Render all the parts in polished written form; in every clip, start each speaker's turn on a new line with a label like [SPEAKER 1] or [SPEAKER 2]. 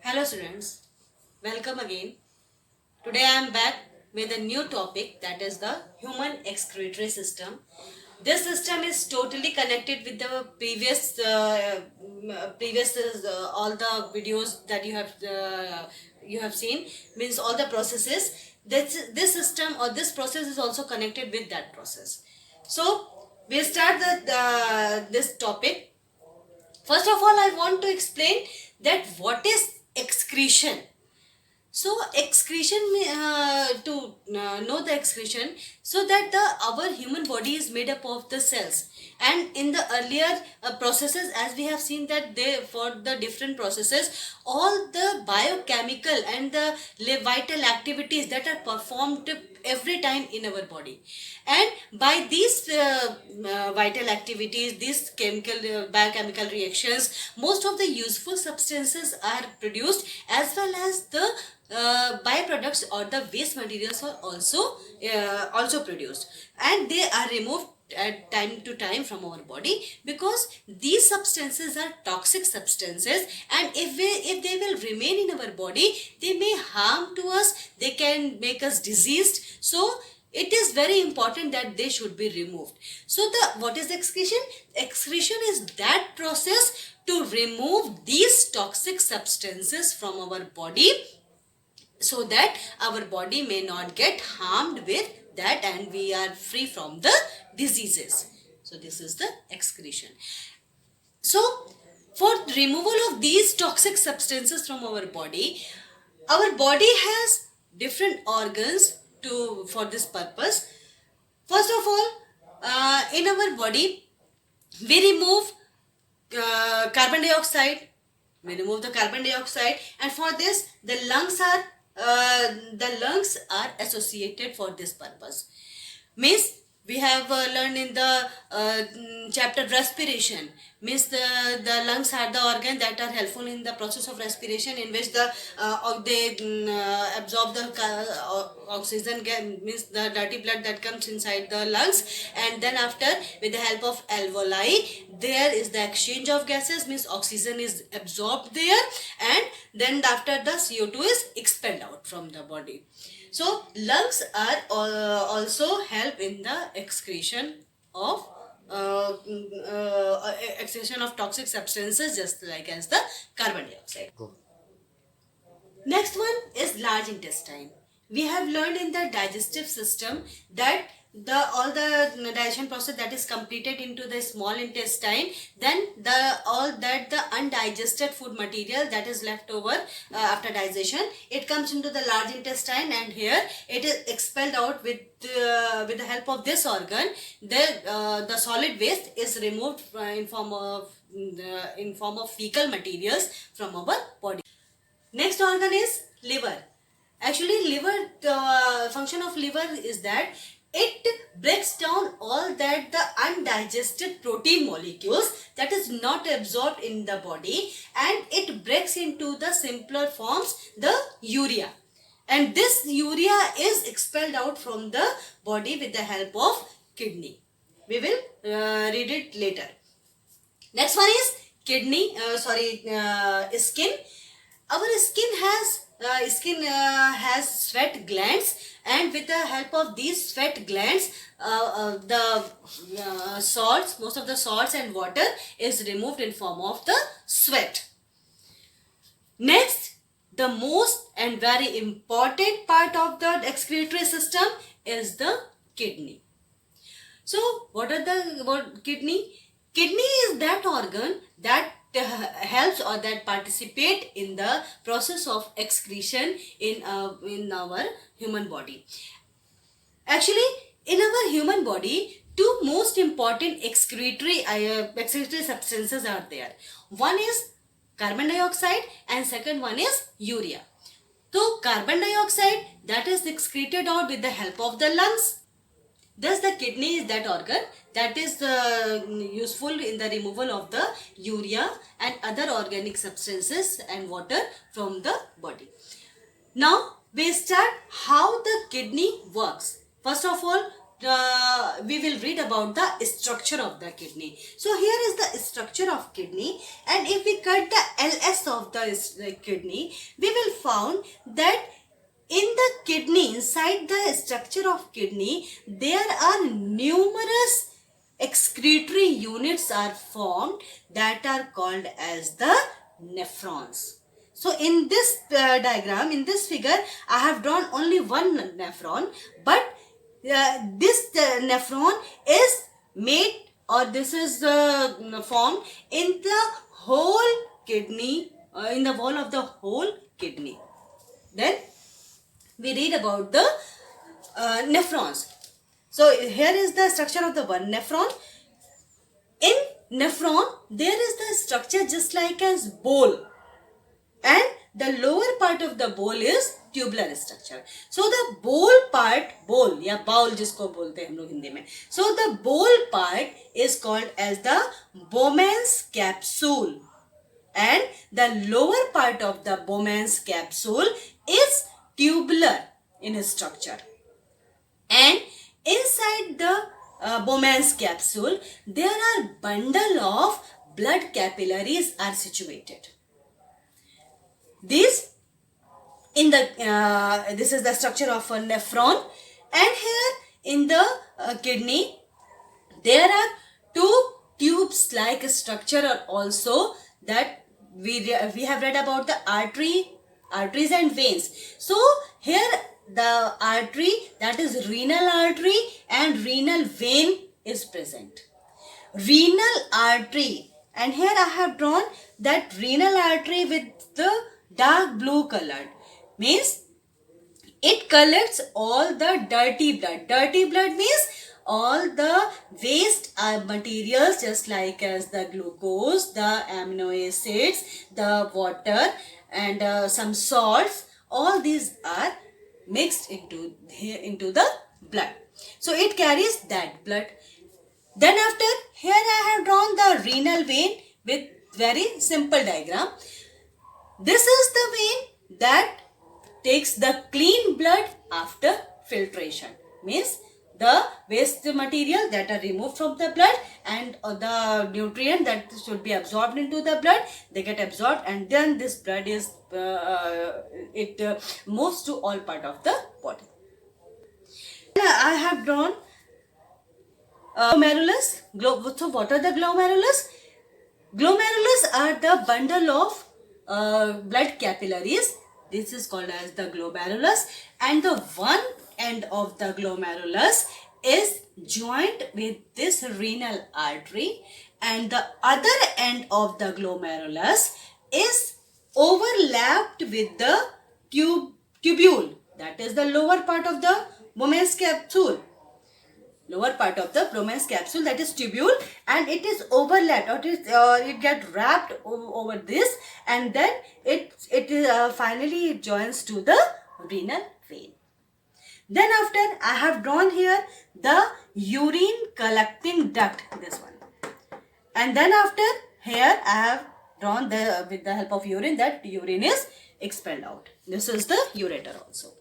[SPEAKER 1] Hello students, welcome again. Today I am back with a new topic, that is the human excretory system. This system is totally connected with the previous all the videos that you have seen, means all the processes. This system or this process is also connected with that process. So we'll start this topic. First of all, I want to explain that what is excretion. So excretion, to know the excretion, so that our human body is made up of the cells, and in the earlier processes, as we have seen that they, for the different processes, all the biochemical and the vital activities that are performed every time in our body, and by these vital activities, these biochemical reactions, most of the useful substances are produced, as well as the byproducts or the waste materials are also produced, and they are removed at time to time from our body, because these substances are toxic substances, and if they will remain in our body, they may harm to us, they can make us diseased. So it is very important that they should be removed. So what is excretion? Excretion is that process to remove these toxic substances from our body, so that our body may not get harmed with that, and we are free from the diseases. So this is the excretion. So for removal of these toxic substances from our body has different organs for this purpose. First of all, in our body, we remove carbon dioxide. We remove the carbon dioxide, and for this, the lungs are associated for this purpose. Means we have learned in the chapter respiration, means the lungs are the organ that are helpful in the process of respiration, in which they absorb the oxygen, means the dirty blood that comes inside the lungs, and then after, with the help of alveoli, there is the exchange of gases, means oxygen is absorbed there, and then after, the CO2 is expelled out from the body. So lungs are also help in the excretion of toxic substances, just like as the carbon dioxide. Next one is large intestine. We have learned in the digestive system that all the digestion process that is completed into the small intestine, then the undigested food material that is left over after digestion, it comes into the large intestine, and here it is expelled out with the help of this organ. The solid waste is removed in form of fecal materials from our body. Next organ is liver. Actually, the function of liver is that it breaks down all that the undigested protein molecules that is not absorbed in the body, and it breaks into the simpler forms, the urea. And this urea is expelled out from the body with the help of kidney. We will read it later. Next one is skin. Our skin has sweat glands, and with the help of these sweat glands, the salts, most of the salts and water is removed in form of the sweat. Next, the most and very important part of the excretory system is the kidney. So what kidney? Kidney is that organ that helps or that participate in the process of excretion in our human body. Actually, in our human body, two most important excretory substances are there. One is carbon dioxide, and second one is urea. So carbon dioxide, that is excreted out with the help of the lungs. Thus the kidney is that organ that is useful in the removal of the urea and other organic substances and water from the body. Now we start how the kidney works. First of all, we will read about the structure of the kidney. So here is the structure of kidney, and if we cut the LS of the kidney, we will found that in the kidney, inside the structure of kidney, there are numerous excretory units are formed that are called as the nephrons. So in this diagram, in this figure, I have drawn only one nephron, but this nephron is made, or this is formed in the whole kidney, in the wall of the whole kidney. Then we read about the nephrons. So here is the structure of the one nephron. In nephron, there is the structure just like as bowl, and the lower part of the bowl is tubular structure. So the bowl part, bowl या bowl जिसको बोलते हैं हम लोग हिंदी में, so the bowl part is called as the Bowman's capsule, and the lower part of the Bowman's capsule is tubular in structure, and inside the Bowman's capsule there are bundle of blood capillaries are situated. These in the this is the structure of a nephron, and here in the kidney there are two tubes like structure are also that we have read about the arteries and veins. So here the artery, that is renal artery, and renal vein is present. Renal artery, and here I have drawn that renal artery with the dark blue colored, means it collects all the dirty blood. Dirty blood means all the waste materials just like as the glucose, the amino acids, the water, and some salts. All these are mixed into the blood. So it carries that blood. Then after, here I have drawn the renal vein with very simple diagram. This is the vein that takes the clean blood after filtration. Means the waste material that are removed from the blood and the nutrient that should be absorbed into the blood, they get absorbed, and then this blood is moves to all part of the body. I have drawn glomerulus. So what are the glomerulus? Glomerulus are the bundle of blood capillaries. This is called as the glomerulus, and the one end of the glomerulus is joined with this renal artery, and the other end of the glomerulus is overlapped with the tubule, that is the lower part of the Bowman's capsule. Lower part of the Bowman's capsule, that is tubule, and it is overlapped, or it get wrapped over this, and then it finally joins to the renal vein. Then after, I have drawn here the urine collecting duct, this one, and then after, here I have drawn with the help of urine, that urine is expelled out. This is the ureter also.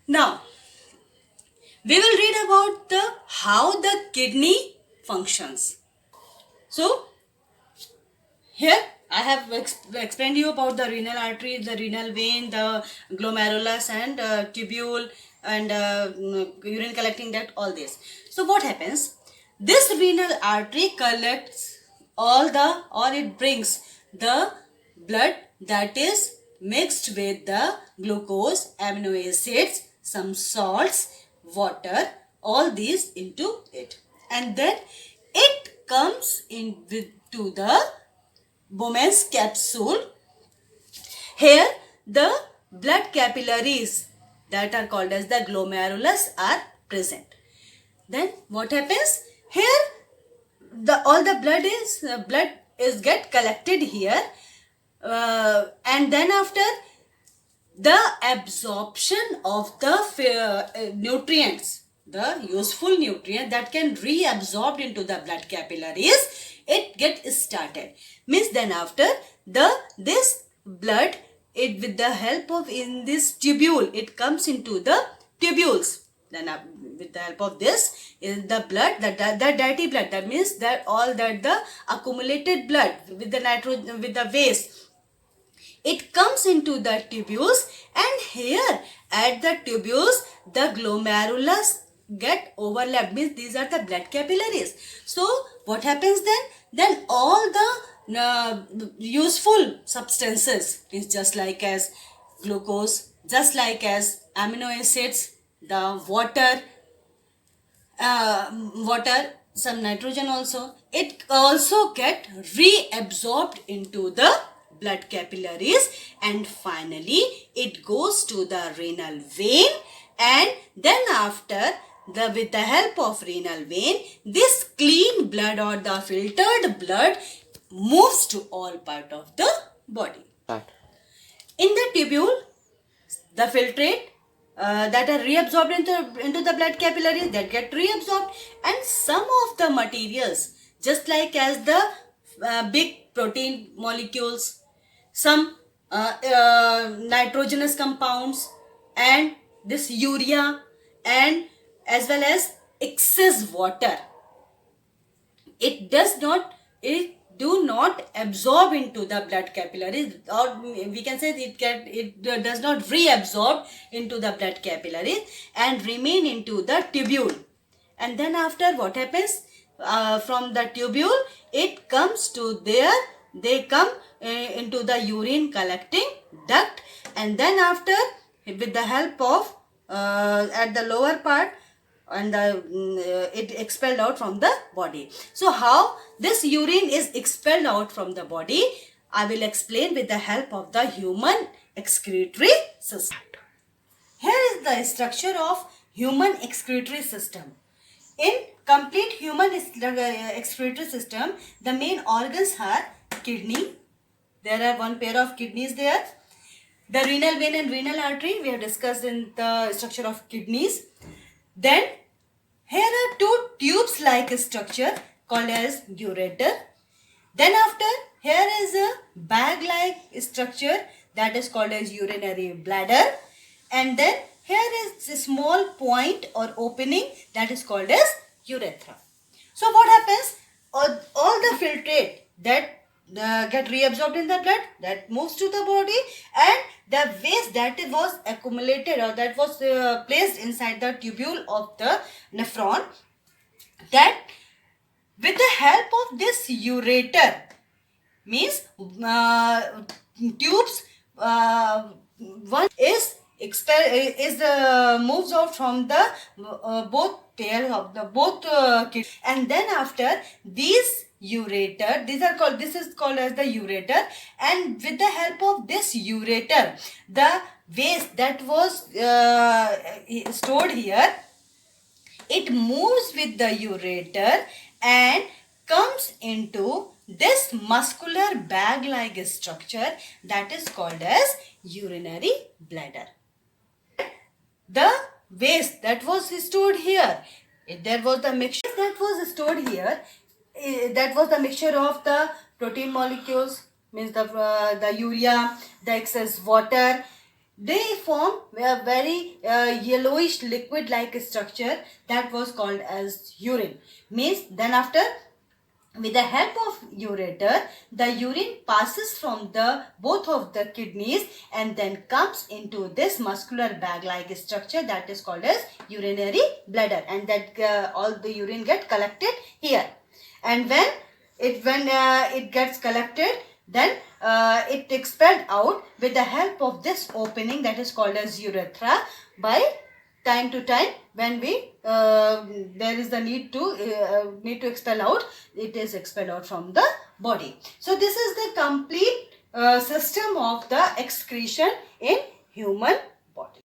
[SPEAKER 1] Now we will read about how the kidney functions. So here I have explained you about the renal artery, the renal vein, the glomerulus, and tubule, and urine collecting duct, all this. So what happens? This renal artery collects it brings the blood that is mixed with the glucose, amino acids, some salts, water, all these into it, and then it comes in to the Bowman's capsule. Here the blood capillaries that are called as the glomerulus are present. Then what happens? Here all the blood is get collected here, and then after, the absorption of the nutrients, the useful nutrient that can reabsorb into the blood capillaries, it gets started. Means then after, this blood, it with the help of in this tubule, it comes into the tubules. Then with the help of this, is the blood, the dirty blood, that means that all that the accumulated blood with the nitrogen, with the waste, it comes into the tubules, and here at the tubules the glomerulus get overlapped, means these are the blood capillaries. So what happens then? Then all the useful substances, is just like as glucose, just like as amino acids, the water, some nitrogen also, it also get reabsorbed into the blood capillaries, and finally it goes to the renal vein, and then after the, with the help of renal vein, this clean blood or the filtered blood moves to all part of the body.
[SPEAKER 2] Right.
[SPEAKER 1] In the tubule, the filtrate that are reabsorbed into the blood capillaries, that get reabsorbed, and some of the materials, just like as the big protein molecules, some nitrogenous compounds, and this urea, and as well as excess water, it do not absorb into the blood capillaries, or we can say it does not reabsorb into the blood capillaries and remain into the tubule. And then after, what happens? From the tubule it comes to there, they come into the urine collecting duct, and then after, with the help of at the lower part, and it expelled out from the body. So how this urine is expelled out from the body, I will explain with the help of the human excretory system. Here is the structure of human excretory system. In complete human excretory system, the main organs are kidney. There are one pair of kidneys there. The renal vein and renal artery, we have discussed in the structure of kidneys. Then here are two tubes like structure called as ureter. Then after, here is a bag like structure that is called as urinary bladder. And then here is a small point or opening that is called as urethra. So what happens? All the filtrate that get reabsorbed in the blood, that moves to the body, and the waste that was accumulated or that was placed inside the tubule of the nephron, that with the help of this ureter, means tubes, one is moves out from the both pair of the kidneys, and then after these ureter, this is called as the ureter, and with the help of this ureter, the waste that was stored here, it moves with the ureter and comes into this muscular bag like structure that is called as urinary bladder. The waste that was stored here, there was the mixture that was stored here, that was the mixture of the protein molecules, means the urea, the excess water. They form a very yellowish liquid like structure that was called as urine. Means then after, with the help of ureter, the urine passes from the both of the kidneys and then comes into this muscular bag like structure that is called as urinary bladder, and that all the urine get collected here. And when it gets collected, then it expelled out with the help of this opening that is called as urethra. By time to time, when we there is the need to expel out, it is expelled out from the body. So this is the complete system of the excretion in human body.